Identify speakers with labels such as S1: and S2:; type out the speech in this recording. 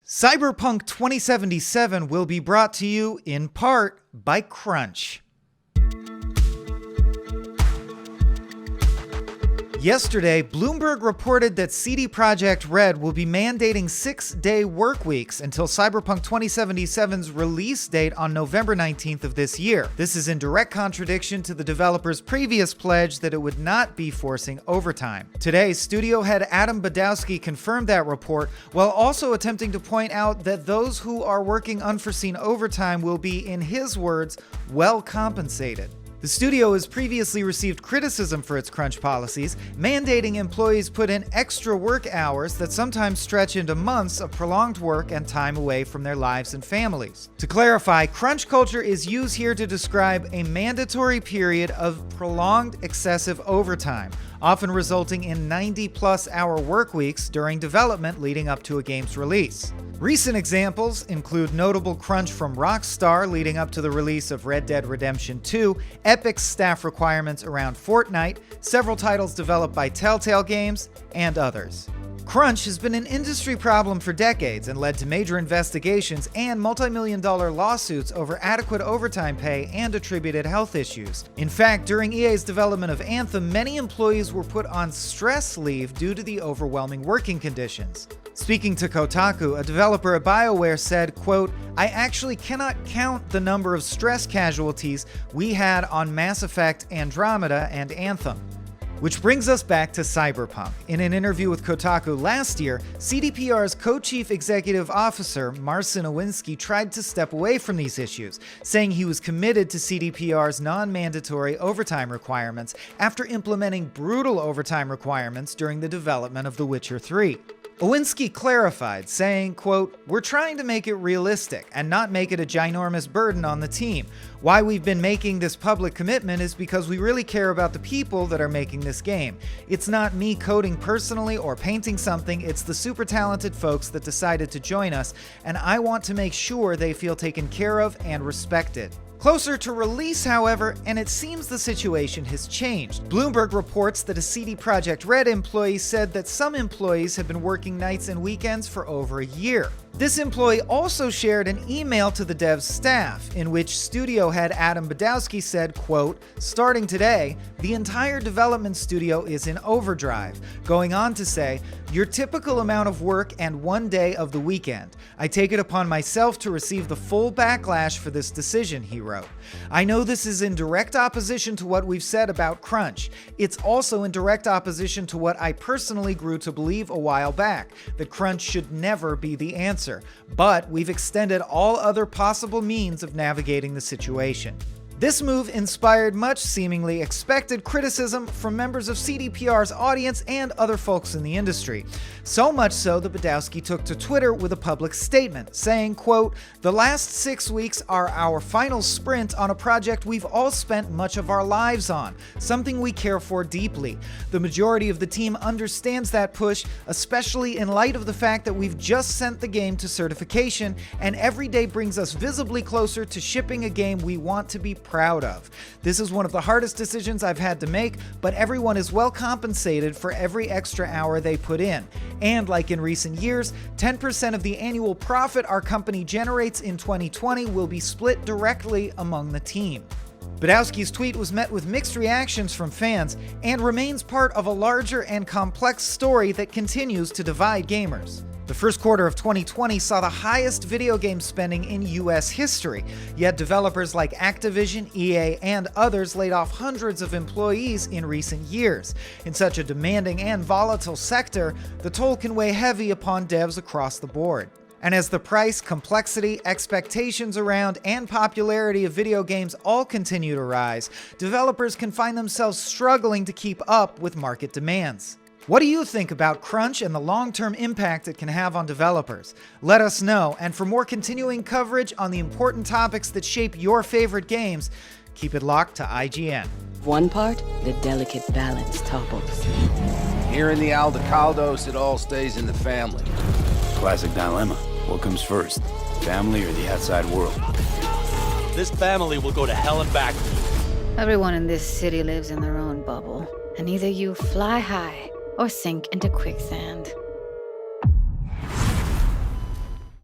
S1: Cyberpunk 2077 will be brought to you in part by Crunch. Yesterday, Bloomberg reported that CD Projekt Red will be mandating 6-day work weeks until Cyberpunk 2077's release date on November 19th of this year. This is in direct contradiction to the developer's previous pledge that it would not be forcing overtime. Today, studio head Adam Badowski confirmed that report, while also attempting to point out that those who are working unforeseen overtime will be, in his words, well compensated. The studio has previously received criticism for its crunch policies, mandating employees put in extra work hours that sometimes stretch into months of prolonged work and time away from their lives and families. To clarify, crunch culture is used here to describe a mandatory period of prolonged excessive overtime, often resulting in 90-plus hour work weeks during development leading up to a game's release. Recent examples include notable crunch from Rockstar leading up to the release of Red Dead Redemption 2, Epic's staff requirements around Fortnite, several titles developed by Telltale Games, and others. Crunch has been an industry problem for decades and led to major investigations and multi-million-dollar lawsuits over adequate overtime pay and attributed health issues. In fact, during EA's development of Anthem, many employees were put on stress leave due to the overwhelming working conditions. Speaking to Kotaku, a developer at BioWare said, quote, "I actually cannot count the number of stress casualties we had on Mass Effect, Andromeda, and Anthem." Which brings us back to Cyberpunk. In an interview with Kotaku last year, CDPR's co-chief executive officer, Marcin Owinski, tried to step away from these issues, saying he was committed to CDPR's non-mandatory overtime requirements after implementing brutal overtime requirements during the development of The Witcher 3. Owinski clarified, saying, quote, "We're trying to make it realistic and not make it a ginormous burden on the team. Why we've been making this public commitment is because we really care about the people that are making this game. It's not me coding personally or painting something, it's the super talented folks that decided to join us, and I want to make sure they feel taken care of and respected." Closer to release, however, and it seems the situation has changed. Bloomberg reports that a CD Projekt Red employee said that some employees have been working nights and weekends for over a year. This employee also shared an email to the dev's staff, in which studio head Adam Badowski said, quote, "Starting today, the entire development studio is in overdrive," going on to say, "Your typical amount of work and 1 day of the weekend. I take it upon myself to receive the full backlash for this decision," he wrote. "I know this is in direct opposition to what we've said about crunch. It's also in direct opposition to what I personally grew to believe a while back, that crunch should never be the answer. But we've extended all other possible means of navigating the situation." This move inspired much seemingly expected criticism from members of CDPR's audience and other folks in the industry. So much so that Badowski took to Twitter with a public statement, saying, quote, "The last 6 weeks are our final sprint on a project we've all spent much of our lives on, something we care for deeply. The majority of the team understands that push, especially in light of the fact that we've just sent the game to certification, and every day brings us visibly closer to shipping a game we want to be proud of. This is one of the hardest decisions I've had to make, but everyone is well compensated for every extra hour they put in. And like in recent years, 10% of the annual profit our company generates in 2020 will be split directly among the team." Badowski's tweet was met with mixed reactions from fans and remains part of a larger and complex story that continues to divide gamers. The first quarter of 2020 saw the highest video game spending in US history, yet developers like Activision, EA, and others laid off hundreds of employees in recent years. In such a demanding and volatile sector, the toll can weigh heavy upon devs across the board. And as the price, complexity, expectations around, and popularity of video games all continue to rise, developers can find themselves struggling to keep up with market demands. What do you think about crunch and the long-term impact it can have on developers? Let us know, and for more continuing coverage on the important topics that shape your favorite games, keep it locked to IGN.
S2: One part, the delicate balance topples.
S3: Here in the Aldecaldos, it all stays in the family.
S4: Classic dilemma. What comes first, family or the outside world?
S5: This family will go to hell and back.
S6: Everyone in this city lives in their own bubble, and either you fly high or sink into quicksand.